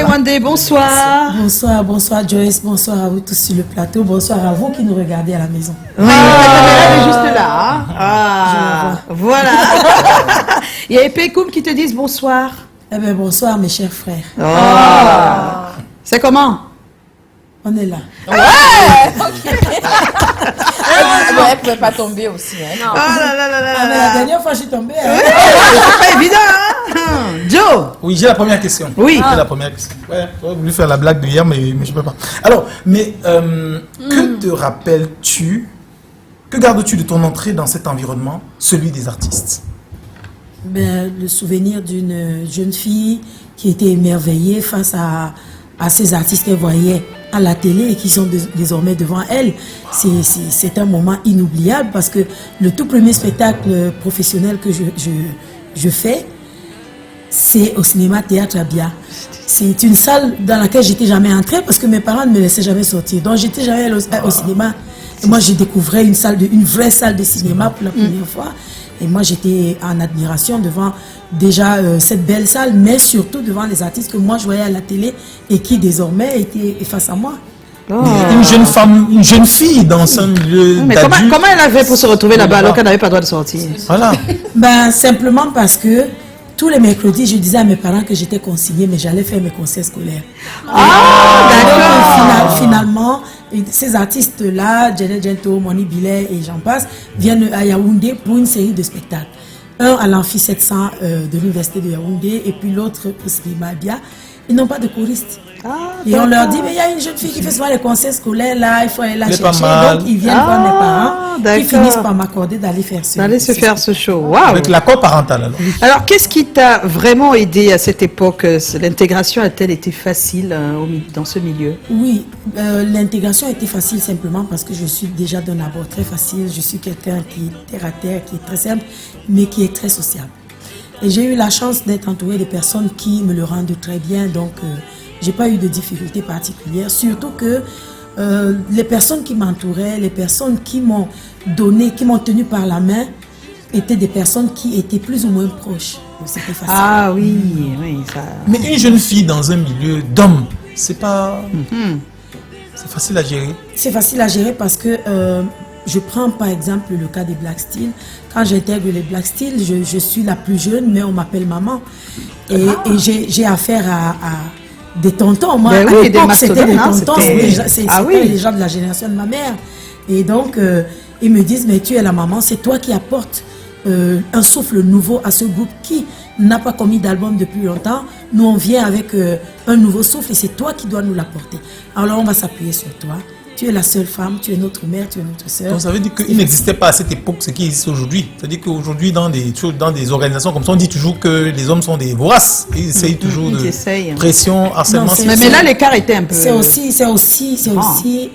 Wandé, bonsoir. Bonsoir Joyce, bonsoir à vous tous sur le plateau, bonsoir à vous qui nous regardez à la maison. Oui, la caméra est juste là. Ah, voilà. Il y a Epekoum qui te disent bonsoir. Eh bien, bonsoir mes chers frères. Oh. C'est comment? On est là. Ouais, elle ne pouvait pas tomber aussi. Hein. Oh là là là là Ah, mais là. la dernière fois, je suis tombée. Hein. C'est pas évident, hein? Joe. Oui, j'ai la première question. Oui. J'ai la première question. Ouais, j'aurais voulu faire la blague de hier, mais je ne peux pas. Alors, que te rappelles-tu, que gardes-tu de ton entrée dans cet environnement, celui des artistes? Ben, le souvenir d'une jeune fille qui était émerveillée face à ces artistes qu'elle voyait à la télé et qui sont désormais devant elle. C'est un moment inoubliable parce que le tout premier spectacle professionnel que je fais, c'est au cinéma Théâtre Abia. C'est une salle dans laquelle j'étais jamais entrée parce que mes parents ne me laissaient jamais sortir. Donc j'étais jamais allée au cinéma. Et moi, je découvrais une vraie salle de cinéma pour la première fois. Et moi, j'étais en admiration devant déjà cette belle salle, mais surtout devant les artistes que moi, je voyais à la télé et qui désormais étaient face à moi. Oh. Une jeune fille dans un milieu mais comment elle avait pour se retrouver là-bas alors qu'elle n'avait pas le droit de sortir? Voilà. Ben, simplement parce que tous les mercredis, je disais à mes parents que j'étais consignée, mais j'allais faire mes concerts scolaires. Ah, d'accord. Finalement, ces artistes-là, Janet Gento, Moni Billet et j'en passe, viennent à Yaoundé pour une série de spectacles. Un à l'Amphi 700 de l'Université de Yaoundé et puis l'autre au cinéma Abia. Ils n'ont pas de choristes. Et on leur dit, mais il y a une jeune fille qui fait souvent les concerts scolaires là, il faut aller la chercher. Donc ils viennent voir mes parents qui finissent par m'accorder d'aller faire ce faire ce show. Wow. Avec l'accord parental alors. Alors qu'est-ce qui t'a vraiment aidé à cette époque? L'intégration a-t-elle été facile dans ce milieu? Oui, l'intégration a été facile simplement parce que je suis déjà d'un abord très facile. Je suis quelqu'un qui est terre à terre, qui est très simple, mais qui est très sociable. Et j'ai eu la chance d'être entourée de personnes qui me le rendent très bien, donc j'ai pas eu de difficultés particulières. Surtout que les personnes qui m'entouraient, les personnes qui m'ont donné, qui m'ont tenu par la main, étaient des personnes qui étaient plus ou moins proches. C'était facile. Ah oui, oui, ça. Mais une jeune fille dans un milieu d'hommes, c'est pas... C'est facile à gérer. C'est facile à gérer parce que je prends par exemple le cas des Black Steel. Quand j'intègre les Black Steel, je suis la plus jeune, mais on m'appelle maman. Et j'ai affaire à des tontons. Moi, à l'époque, c'était des tontons. C'était les gens de la génération de ma mère. Et donc, ils me disent, mais tu es la maman, c'est toi qui apportes un souffle nouveau à ce groupe qui n'a pas commis d'album depuis longtemps. Nous, on vient avec un nouveau souffle et c'est toi qui dois nous l'apporter. Alors, on va s'appuyer sur toi. Tu es la seule femme, tu es notre mère, tu es notre sœur. Donc ça veut dire qu'il n'existait pas à cette époque ce qui existe aujourd'hui. C'est-à-dire qu'aujourd'hui, dans des organisations comme ça, on dit toujours que les hommes sont des voraces. Ils essayent toujours de pression, harcèlement. Mais là, l'écart était un peu... C'est aussi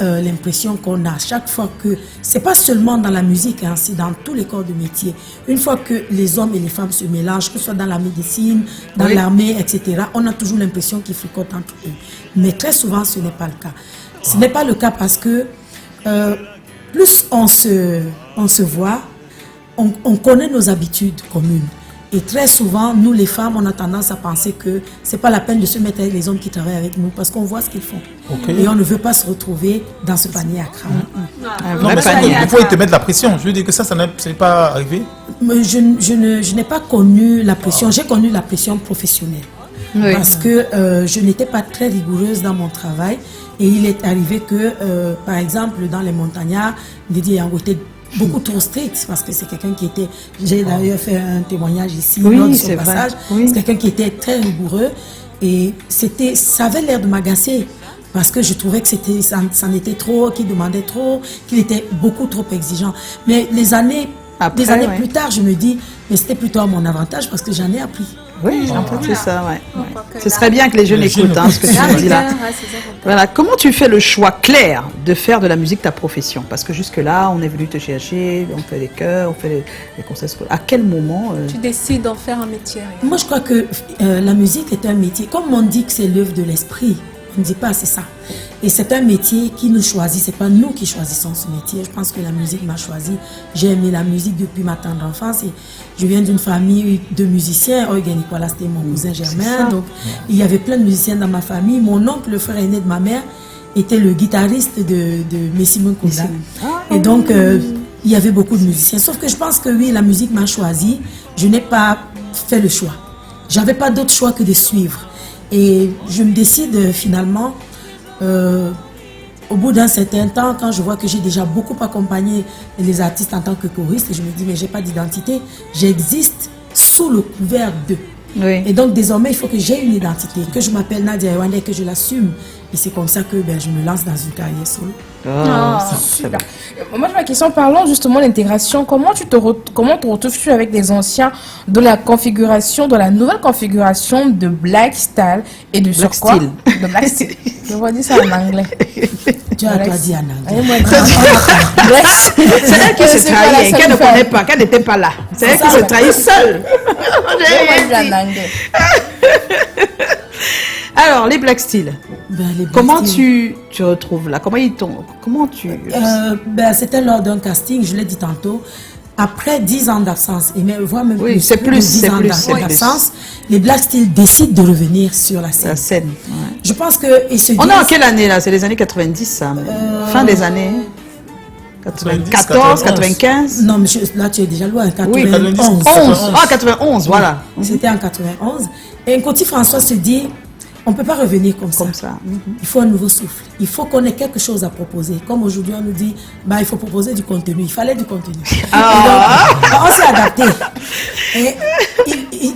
l'impression qu'on a chaque fois que... C'est pas seulement dans la musique, hein, c'est dans tous les corps de métier. Une fois que les hommes et les femmes se mélangent, que ce soit dans la médecine, dans l'armée, etc., on a toujours l'impression qu'ils fricotent entre eux. Mais très souvent, ce n'est pas le cas. Ce n'est pas le cas parce que plus on se voit, on connaît nos habitudes communes. Et très souvent, nous les femmes, on a tendance à penser que ce n'est pas la peine de se mettre avec les hommes qui travaillent avec nous parce qu'on voit ce qu'ils font. Et on ne veut pas se retrouver dans ce panier à crabe. Non, mais des fois, ils te mettent la pression. Je veux dire que ça n'est pas arrivé. Mais je n'ai pas connu la pression. J'ai connu la pression professionnelle. Oui. Parce que je n'étais pas très rigoureuse dans mon travail et il est arrivé que, par exemple, dans les montagnards, Didier Yango était beaucoup trop strict parce que c'est quelqu'un qui était... J'ai d'ailleurs fait un témoignage ici lors de son passage. C'est quelqu'un qui était très rigoureux et ça avait l'air de m'agacer parce que je trouvais que c'en était trop, qu'il demandait trop, qu'il était beaucoup trop exigeant. Mais des années plus tard, je me dis, mais c'était plutôt à mon avantage parce que j'en ai appris. Oui, en fait, c'est ça, ouais. Ce serait bien que les jeunes écoutent ce que tu dis là. Voilà. Comment tu fais le choix clair de faire de la musique ta profession? Parce que jusque-là, on est venu te chercher, on fait les chœurs, on fait les concerts scolaires. À quel moment tu décides d'en faire un métier? Moi, je crois que la musique est un métier. Comme on dit que c'est l'œuvre de l'esprit, on ne dit pas c'est ça. Et c'est un métier qui nous choisit, c'est pas nous qui choisissons ce métier. Je pense que la musique m'a choisi. J'ai aimé la musique depuis ma tendre enfance et je viens d'une famille de musiciens. Eugen Nicolas, c'était mon cousin germain. Donc, il y avait plein de musiciens dans ma famille. Mon oncle, le frère aîné de ma mère, était le guitariste de Messimon Kounda. Et donc, il y avait beaucoup de musiciens. Sauf que je pense que oui, la musique m'a choisi. Je n'ai pas fait le choix. J'avais pas d'autre choix que de suivre. Et je me décide finalement, au bout d'un certain temps, quand je vois que j'ai déjà beaucoup accompagné les artistes en tant que choriste, je me dis, mais j'ai pas d'identité, j'existe sous le couvert d'eux. Oui. Et donc désormais, il faut que j'ai une identité, que je m'appelle Nadia Ewande, que je l'assume. Et c'est comme ça que je me lance dans une carrière solo. Super. Moi, ma question, parlons justement de l'intégration. Comment te retrouves-tu avec des anciens de la configuration, de la nouvelle configuration de Black Style et de Black sur quoi Style. De Black Style. Je vais dire ça en anglais. Tu as toi dit en anglais. C'est elle qui se trahit, qu'elle ne connaît pas, qu'elle n'était pas là. C'est elle qui se trahit seule. En anglais. Alors, les Black Steel, Les comment Black Steel. tu retrouves là? Comment tu... C'était lors d'un casting, je l'ai dit tantôt, après 10 ans d'absence, et voire même Oui, plus, c'est plus plus, de 10 c'est ans plus, c'est d'absence, les Black Steel décident de revenir sur la scène. La scène. Ouais. Je pense qu'ils se disent... On est en quelle année là? C'est les années 90, ça. Fin des années 94, 95. Non, mais là tu es déjà loin, 91. Oui, 11. Ah, 91, voilà. C'était en 91. Et Nkoti François se dit, on ne peut pas revenir comme ça. Il faut un nouveau souffle. Il faut qu'on ait quelque chose à proposer. Comme aujourd'hui, on nous dit, il faut proposer du contenu. Il fallait du contenu. Donc, on s'est adapté. Et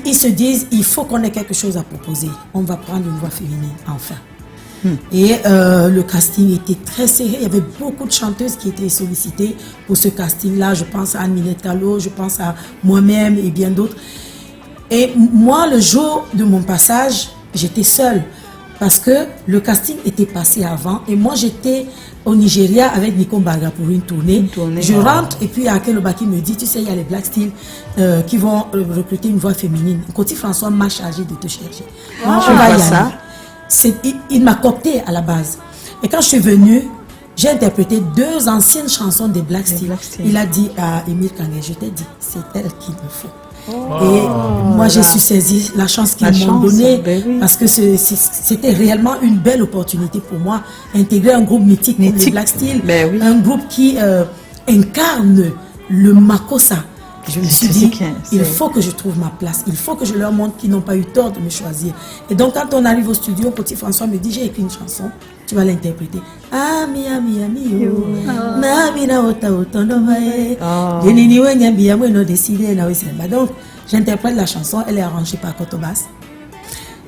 ils se disent, il faut qu'on ait quelque chose à proposer. On va prendre une voix féminine, enfin. Et le casting était très serré. Il y avait beaucoup de chanteuses qui étaient sollicitées pour ce casting-là. Je pense à Anne-Minette Talot, je pense à moi-même et bien d'autres. Et moi, le jour de mon passage, j'étais seule parce que le casting était passé avant et moi j'étais au Nigeria avec Nico Mbaga pour une tournée. Je rentre et puis Akel Obaki me dit, tu sais, il y a les Black Steel qui vont recruter une voix féminine. Nkoti François m'a chargé de te chercher. Il m'a coopté à la base. Et quand je suis venue, j'ai interprété 2 anciennes chansons des Black Steel. Il a dit à Émile Kangé, je t'ai dit, c'est elle qu'il me faut. Et moi, j'ai su saisir la chance qu'ils m'ont donnée parce que c'était réellement une belle opportunité pour moi. Intégrer un groupe mythique comme les Black Steel, un groupe qui incarne le Makossa. Je me suis dit, il faut que je trouve ma place. Il faut que je leur montre qu'ils n'ont pas eu tort de me choisir. Et donc, quand on arrive au studio, Petit François me dit, j'ai écrit une chanson, tu vas l'interpréter. Ami, ami, ami, yo. Namina ota otonomae. Yenini wenyambi ya mweno décidé na wesemba. Donc, j'interprète la chanson, elle est arrangée par Kotobas.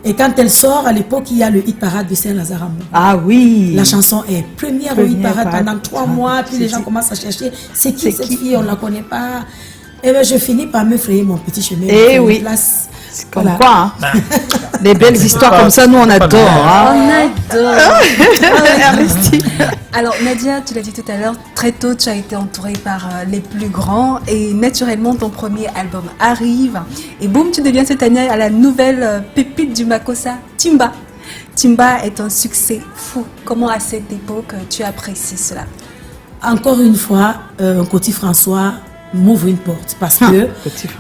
Et quand elle sort, à l'époque, il y a le hit parade de Saint-Lazare Amour. Ah oui. La chanson est première au hit parade pendant 3 mois, puis les gens commencent à chercher, c'est qui cette fille, on ne la connaît pas. Et bien, je finis par me frayer mon petit chemin. Et oui. C'est comme quoi, hein. Des belles histoires comme ça, nous on adore. Hein. On adore. Alors Nadia, tu l'as dit tout à l'heure, très tôt tu as été entourée par les plus grands et naturellement ton premier album arrive et boum, tu deviens cette année à la nouvelle pépite du Makossa, Timba. Timba est un succès fou. Comment à cette époque tu apprécies cela? Encore une fois, Nkoti François m'ouvre une porte parce que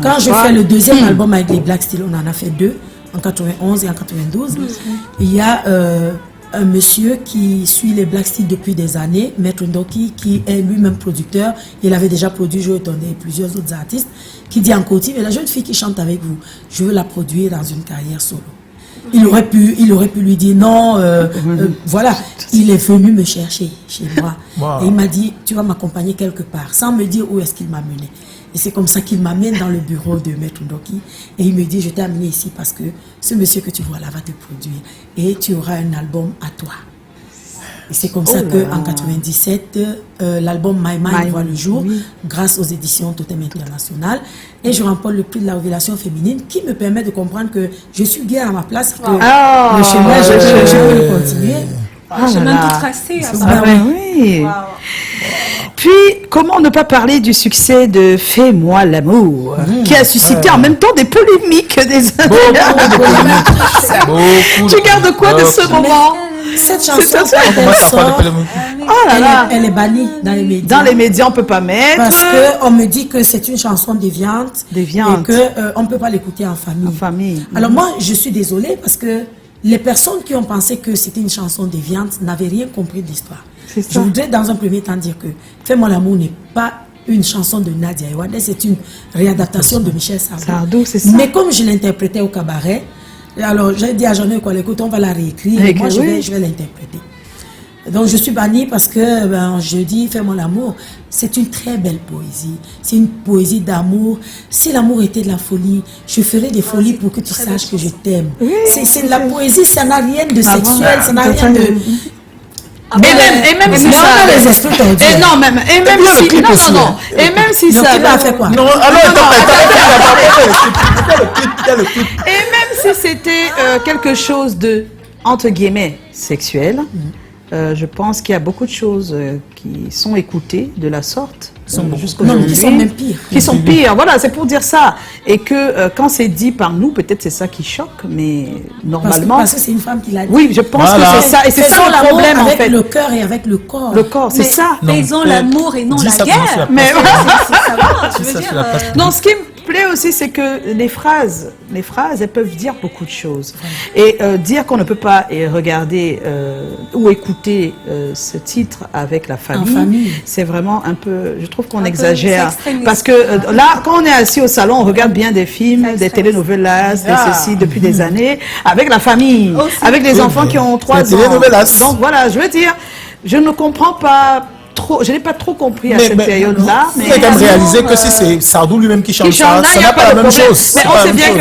quand je fais le deuxième album avec les Black Steel, on en a fait 2 en 91 et en 92. Il y a un monsieur qui suit les Black Steel depuis des années, Maître Ndoki, qui est lui-même producteur. Il avait déjà produit Joe Tonné et plusieurs autres artistes, qui dit en Nkoti, mais la jeune fille qui chante avec vous, je veux la produire dans une carrière solo. Il aurait pu lui dire non, voilà. Il est venu me chercher chez moi. Et il m'a dit, tu vas m'accompagner quelque part, sans me dire où est-ce qu'il m'a mené. Et c'est comme ça qu'il m'amène dans le bureau de Maître Ndoki. Et il me dit, je t'ai amené ici parce que ce monsieur que tu vois là va te produire. Et tu auras un album à toi. Et c'est comme ça qu'en 97, l'album My Mind voit le jour, grâce aux éditions Totem International. Et je remporte le prix de la révélation féminine qui me permet de comprendre que je suis bien à ma place, que le chemin, je peux le continuer. Chemin tout tracé. Oui. Puis, comment ne pas parler du succès de Fais-moi l'amour, qui a suscité en même temps des polémiques des Tu gardes quoi de ce moment? Cette chanson, ça. quand On elle commence à sort, parler. Oh là là. elle est bannie dans les médias. Dans les médias, on peut pas mettre. Parce qu'on me dit que c'est une chanson déviante. Déviante. Et qu'on ne peut pas l'écouter en famille. En famille. Alors moi, je suis désolée parce que les personnes qui ont pensé que c'était une chanson déviante n'avaient rien compris de l'histoire. C'est ça. Je voudrais dans un premier temps dire que Fais-moi l'amour n'est pas une chanson de Nadia Iwade, c'est une réadaptation de Michel Sardou. Sardou, c'est ça. Mais comme je l'interprétais au cabaret, alors j'ai dit à Jean-Noël quoi, écoute, on va la réécrire, et moi je vais l'interpréter. Donc je suis bannie parce que je dis Fais-moi l'amour, c'est une très belle poésie, c'est une poésie d'amour. Si l'amour était de la folie, je ferais des folies pour que tu saches que je t'aime. Oui, c'est de la poésie, ça n'a rien de sexuel, ça n'a rien de... Et même si ça. les esprits tordus. Et non, même si. Non. Et même si ça. Il a fait quoi? Non, alors, Et même si c'était quelque chose de, entre guillemets, sexuel, je pense qu'il y a beaucoup de choses qui sont écoutées de la sorte. Non, qui sont même pires. Qui sont pires, voilà, c'est pour dire ça. Et que quand c'est dit par nous, peut-être c'est ça qui choque, mais normalement... Parce que c'est une femme qui l'a dit. Oui, je pense que c'est ça. Et c'est ça le problème, en fait. Avec le cœur et avec le corps. Le corps, c'est ça. Faisons l'amour et non la guerre. Mais Tu veux dire... Non, ce qui me plaît aussi, c'est que les phrases, elles peuvent dire beaucoup de choses. Et dire qu'on ne peut pas regarder ou écouter ce titre avec la famille, c'est vraiment un peu, je trouve qu'on exagère. Parce que là, quand on est assis au salon, on regarde bien des films, des telenovelas, des ceci depuis des années, avec la famille, avec des enfants qui ont 3 ans. Donc voilà, je veux dire, je ne comprends pas trop, je n'ai pas trop compris à cette période-là. Mais il faut quand même réaliser que si c'est Sardou lui-même qui chante ça, ça n'a pas la même chose. Mais on sait bien que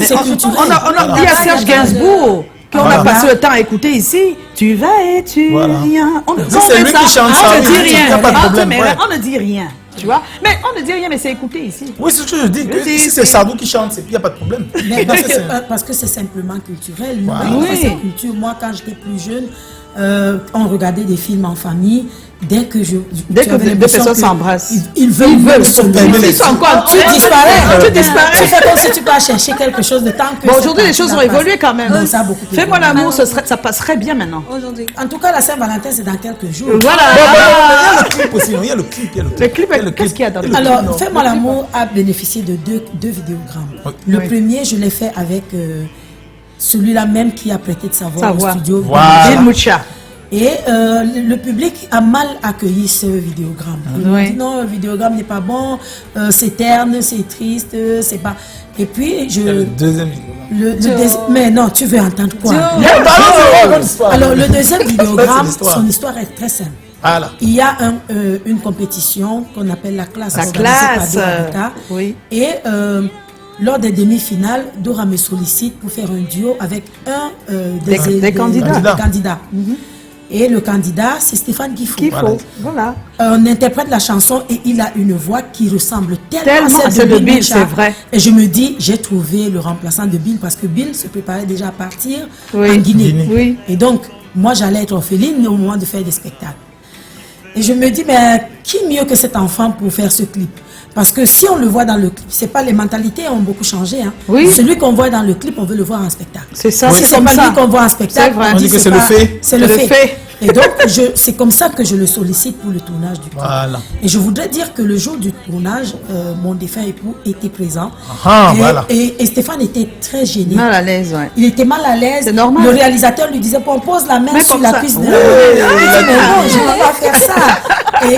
c'est culturel. On a dit à Serge Gainsbourg qu'on a passé le temps à écouter ici. Tu vas et tu viens. C'est lui qui chante ça. On ne dit rien. Il n'y a pas de problème. On ne dit rien. Tu vois? Mais on ne dit rien, mais c'est écouté ici. Oui, c'est ce que je dis. Si c'est Sardou qui chante, il n'y a pas de problème. Mais parce que c'est simplement culturel. C'est culture. Moi, quand j'étais plus jeune, on regardait des films en famille. Dès que deux personnes s'embrassent, ils veulent se aimer. Tu disparais. Tu fais comme si tu peux chercher quelque chose de temps que... Bon, aujourd'hui, les choses ont évolué quand même. Fais-moi l'amour, ça passerait bien maintenant. Aujourd'hui. En tout cas, la Saint-Valentin, c'est dans quelques jours. Voilà. Il y a le clip aussi. Il y a le clip. Qu'est-ce qu'il y a dans le clip? Alors, Fais-moi l'amour a bénéficié de deux vidéogrammes. Le premier, je l'ai fait avec celui-là même qui a prêté de sa voix au studio. Bill Moucha. Et le public a mal accueilli ce vidéogramme. Il m'a dit non, le vidéogramme n'est pas bon, c'est terne, c'est triste, c'est pas... Et puis, le deuxième vidéogramme. Mais non, tu veux entendre quoi? Alors, le deuxième vidéogramme, son histoire est très simple. Voilà. Il y a une compétition qu'on appelle la classe. Et lors des demi-finales, Dora me sollicite pour faire un duo avec un des candidats. Et le candidat, c'est Stéphane Guifou. Voilà. On interprète la chanson et il a une voix qui ressemble tellement à celle de Bill, c'est vrai. Et je me dis, j'ai trouvé le remplaçant de Bill parce que Bill se préparait déjà à partir en Guinée. Et donc, moi, j'allais être orpheline au moment de faire des spectacles. Et je me dis, mais qui mieux que cet enfant pour faire ce clip? Parce que si on le voit dans le clip, c'est pas les mentalités ont beaucoup changé. Hein. Celui qu'on voit dans le clip, on veut le voir en spectacle. C'est ça, c'est comme ça. Lui qu'on voit en spectacle, on dit que c'est le fait. C'est le fait. Et donc, c'est comme ça que je le sollicite pour le tournage du clip. Voilà. Et je voudrais dire que le jour du tournage, mon défunt époux était présent. Et Stéphane était très gêné. Mal à l'aise, ouais. Il était mal à l'aise. C'est normal. Le réalisateur lui disait, on pose la main sur la cuisse de... Il dit, non, je ne peux pas faire ça.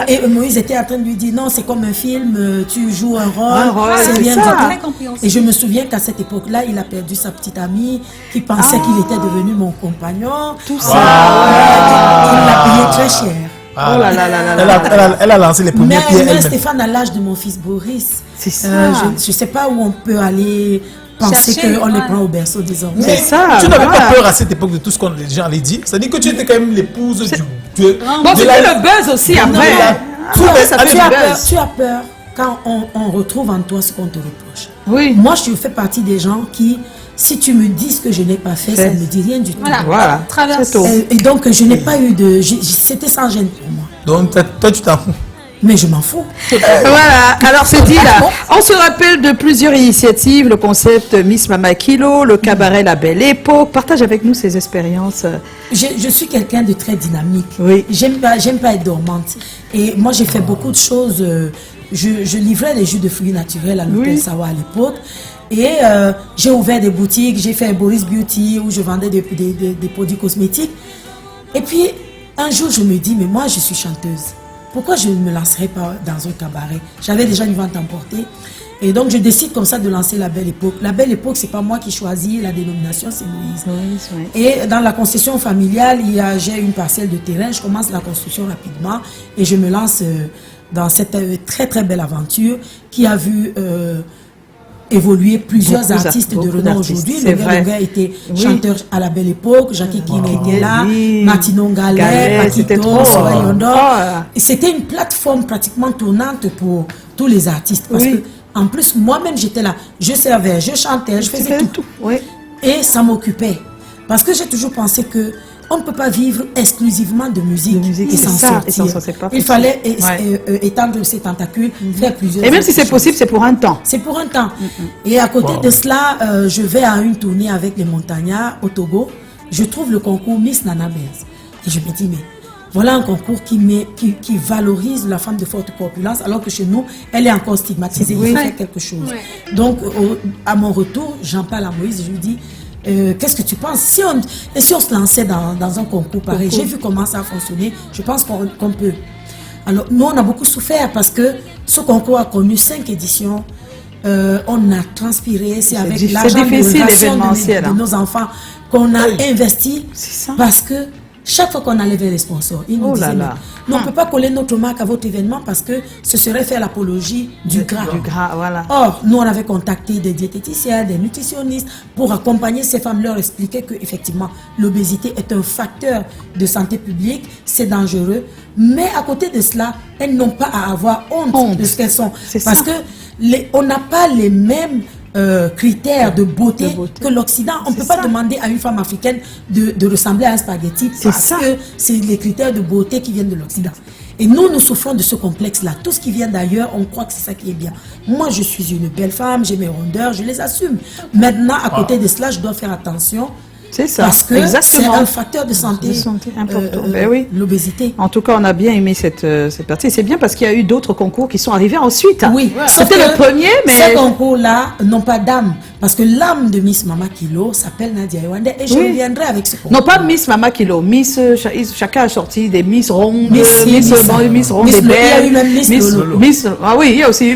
Et Moïse était en train de lui dire, non, c'est comme un film, tu joues un rôle, c'est bien dit. Et je me souviens qu'à cette époque-là, il a perdu sa petite amie qui pensait qu'il était devenu mon compagnon. Tout ça. Il l'a payé très cher. Oh là là là là. Elle a lancé les premiers pieds. Mais Stéphane a l'âge de mon fils Boris. C'est ça. Je ne sais pas où on peut aller penser qu'on les prend au berceau désormais. C'est ça. Tu n'avais pas peur à cette époque de tout ce que les gens allaient dire? C'est-à-dire que tu étais quand même l'épouse du... Bon, c'était le buzz aussi après. Tu as peur quand on retrouve en toi ce qu'on te reproche. Oui. Moi, je fais partie des gens qui... Si tu me dis ce que je n'ai pas fait, ça ne me dit rien du tout. Voilà. Traverse. Et donc, je n'ai pas eu de... C'était sans gêne pour moi. Donc, toi, tu t'en fous? Mais je m'en fous. Voilà, alors c'est dit là. On se rappelle de plusieurs initiatives, le concept Miss Mama Kilo, le cabaret La Belle Époque. Partage avec nous ces expériences. Je suis quelqu'un de très dynamique. Oui. J'aime pas être dormante. Et moi, j'ai fait beaucoup de choses. Je livrais les jus de fruits naturels à l'hôtel Sawa à l'époque. Et j'ai ouvert des boutiques. J'ai fait Boris Beauty où je vendais des produits cosmétiques. Et puis, un jour, je me dis, mais moi, je suis chanteuse. Pourquoi je ne me lancerai pas dans un cabaret? J'avais déjà une vente emportée. Et donc, je décide comme ça de lancer La Belle Époque. La Belle Époque, c'est pas moi qui choisis la dénomination, c'est Moïse. Et dans la concession familiale, j'ai une parcelle de terrain. Je commence la construction rapidement et je me lance dans cette très, très belle aventure qui a vu évoluer plusieurs artistes de renom aujourd'hui. Le gars était chanteur à La Belle Époque, Jackie Kim était là, Martino Gallet, Paquito, Soleil Ondor. C'était une plateforme pratiquement tournante pour tous les artistes. Parce que, en plus, moi-même, j'étais là. Je servais, je chantais, je faisais tout. Et ça m'occupait. Parce que j'ai toujours pensé que on ne peut pas vivre exclusivement de musique et s'en sortir. Il fallait étendre ses tentacules, faire plusieurs Et même si c'est possible, c'est pour un temps. C'est pour un temps. Et à côté de cela, je vais à une tournée avec les montagnards au Togo. Je trouve le concours Miss Nana Benz. Et je me dis, mais voilà un concours qui valorise la femme de forte corpulence, alors que chez nous, elle est encore stigmatisée. Il faut faire quelque chose. Donc, à mon retour, j'en parle à Moïse et je lui dis, qu'est-ce que tu penses si on se lançait dans un concours pareil? J'ai vu comment ça a fonctionné. Je pense qu'on peut. Alors, nous, on a beaucoup souffert parce que ce concours a connu 5 éditions. On a transpiré. C'est avec l'argent de nos enfants qu'on a investi. Parce que chaque fois qu'on allait vers les sponsors, ils nous disaient, on ne peut pas coller notre marque à votre événement parce que ce serait faire l'apologie du gras. Or, nous, on avait contacté des diététiciens, des nutritionnistes pour accompagner ces femmes, leur expliquer qu'effectivement, l'obésité est un facteur de santé publique, c'est dangereux. Mais à côté de cela, elles n'ont pas à avoir honte de ce qu'elles sont. Parce que on n'a pas les mêmes critères de beauté que l'Occident. On ne peut pas demander à une femme africaine de ressembler à un spaghetti parce que c'est les critères de beauté qui viennent de l'Occident. Et nous souffrons de ce complexe-là. Tout ce qui vient d'ailleurs, on croit que c'est ça qui est bien. Moi, je suis une belle femme, j'ai mes rondeurs, je les assume. Maintenant, à côté de cela, je dois faire attention. C'est ça. Parce que c'est un facteur de santé important. L'obésité. En tout cas, on a bien aimé cette partie. C'est bien parce qu'il y a eu d'autres concours qui sont arrivés ensuite. Oui. C'était le premier, mais... Ces concours-là n'ont pas d'âme. Parce que l'âme de Miss Mama Kilo s'appelle Nadia Yewande et je reviendrai avec ce concours. Non, pas Miss Mama Kilo. Miss, chacun a sorti des Miss rondes, Miss rondes, des belles. Il y a eu même Miss Lolo. Ah oui, il y a aussi.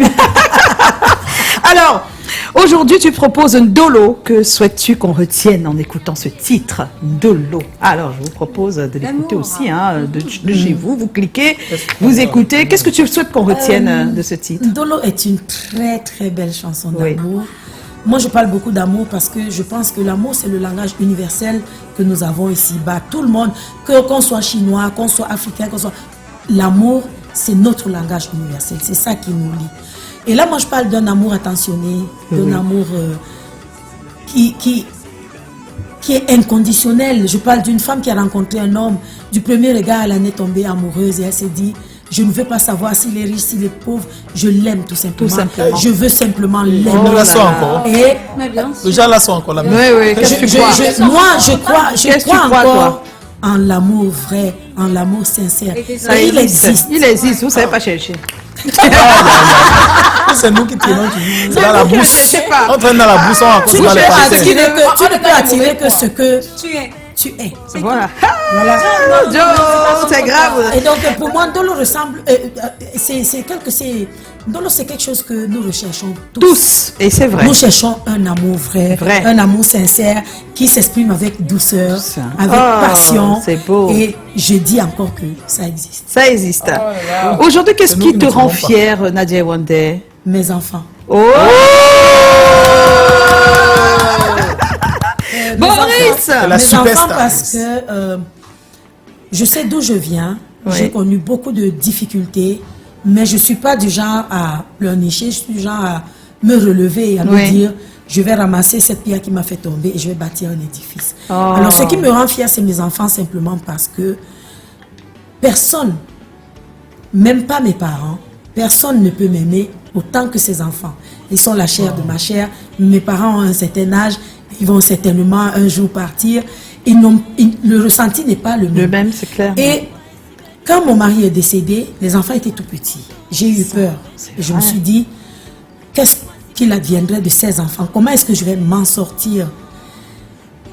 Alors... Aujourd'hui, tu proposes un Ndolo. Que souhaites-tu qu'on retienne en écoutant ce titre, Ndolo? Alors, je vous propose de l'écouter aussi, de chez vous. Vous cliquez, vous écoutez. Qu'est-ce que tu souhaites qu'on retienne de ce titre? Ndolo est une très, très belle chanson d'amour. Moi, je parle beaucoup d'amour parce que je pense que l'amour, c'est le langage universel que nous avons ici-bas. Tout le monde, qu'on soit chinois, qu'on soit africain, qu'on soit... L'amour, c'est notre langage universel. C'est ça qui nous lie. Et là, moi, je parle d'un amour attentionné, d'un amour qui est inconditionnel. Je parle d'une femme qui a rencontré un homme. Du premier regard, elle en est tombée amoureuse et elle s'est dit, je ne veux pas savoir s'il est riche, s'il est pauvre. Je l'aime tout simplement. Je veux simplement l'aimer. On la sent encore. Et déjà, la sent encore. Oui. Qu'est-ce que tu crois? Moi, je crois encore en l'amour vrai, en l'amour sincère. Et il existe. Il existe, vous ne savez pas chercher. C'est nous qui traînons dans la brousse. On traîne dans la brousse, on raconte dans les parcelles. Tu ne peux attirer que ce que tu es. Voilà. C'est grave. Et donc, pour moi, Ndolo ressemble... Ndolo, c'est quelque chose que nous recherchons tous. Et c'est vrai. Nous cherchons un amour vrai. Un amour sincère qui s'exprime avec douceur, avec passion. C'est beau. Et je dis encore que ça existe. Ça existe. Aujourd'hui, qu'est-ce qui te rend fière, Nadia Yewande? Mes enfants. Boris, mes enfants parce que je sais d'où je viens. J'ai connu beaucoup de difficultés, mais je ne suis pas du genre à pleurnicher, je suis du genre à me relever et à me dire je vais ramasser cette pierre qui m'a fait tomber et je vais bâtir un édifice. Alors ce qui me rend fière, c'est mes enfants simplement parce que personne même pas mes parents, personne ne peut m'aimer autant que ces enfants. Ils sont la chair de ma chair. Mes parents ont un certain âge, ils vont certainement un jour partir. Le ressenti n'est pas le même. Le même, c'est clair. Et quand mon mari est décédé, les enfants étaient tout petits. J'ai eu peur. Et je me suis dit, qu'est-ce qu'il adviendrait de ces enfants? Comment est-ce que je vais m'en sortir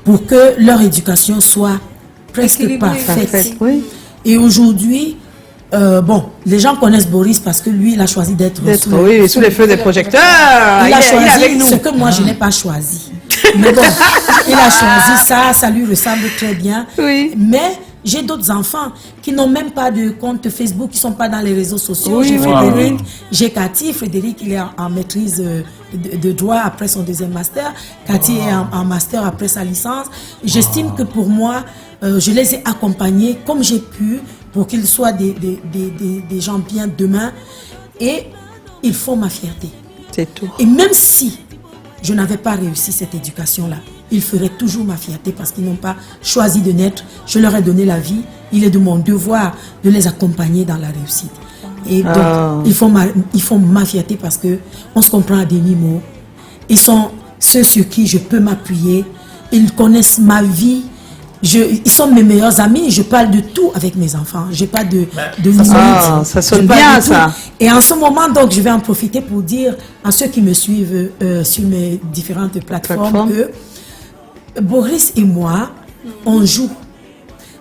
pour que leur éducation soit presque parfaite? Oui. Et aujourd'hui, les gens connaissent Boris parce que lui, il a choisi d'être sous les feux des projecteurs. Il a est choisi avec nous. ce que moi, je n'ai pas choisi. Mais bon, il a choisi ça, ça lui ressemble très bien. Oui. Mais j'ai d'autres enfants qui n'ont même pas de compte Facebook, qui ne sont pas dans les réseaux sociaux. Oui, j'ai oui. Frédéric, j'ai Cathy. Frédéric, il est en maîtrise de droit après son deuxième master. Cathy est en master après sa licence. J'estime que pour moi, je les ai accompagnés comme j'ai pu pour qu'ils soient des gens bien demain. Et ils font ma fierté. C'est tout. Et même si je n'avais pas réussi cette éducation-là, ils feraient toujours ma fierté parce qu'ils n'ont pas choisi de naître. Je leur ai donné la vie. Il est de mon devoir de les accompagner dans la réussite. Et donc, ils font ma fierté parce qu'on se comprend à demi-mot. Ils sont ceux sur qui je peux m'appuyer. Ils connaissent ma vie. Ils sont mes meilleurs amis. Je parle de tout avec mes enfants. Je n'ai pas de limite. Ça sonne bien, ça. Et en ce moment, donc, je vais en profiter pour dire à ceux qui me suivent sur mes différentes plateformes que Boris et moi, on joue.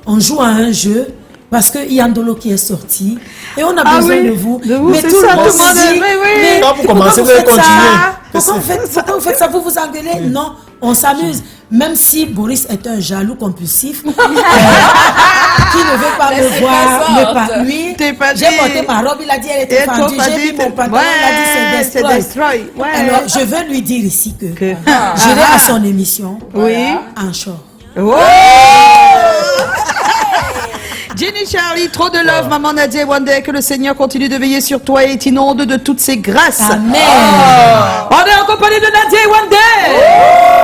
On joue à un jeu parce que Yandolo qui est sorti et on a besoin de vous. Mais tout le monde dit, mais quand vous commencez, vous allez continuer. Pourquoi vous faites ça? Vous vous engueulez? Non, on s'amuse. Même si Boris est un jaloux compulsif, qui ne veut pas me voir, me pas lui. J'ai porté ma robe, il a dit elle était fendue. J'ai mis mon pantalon, il a dit c'est destroy. Alors je veux lui dire ici que j'irai à son émission en short. Jenny Charlie, trop de love, maman Nadia Wande, que le Seigneur continue de veiller sur toi et t'inonde de toutes ses grâces. Amen. On est en compagnie de Nadia Wande.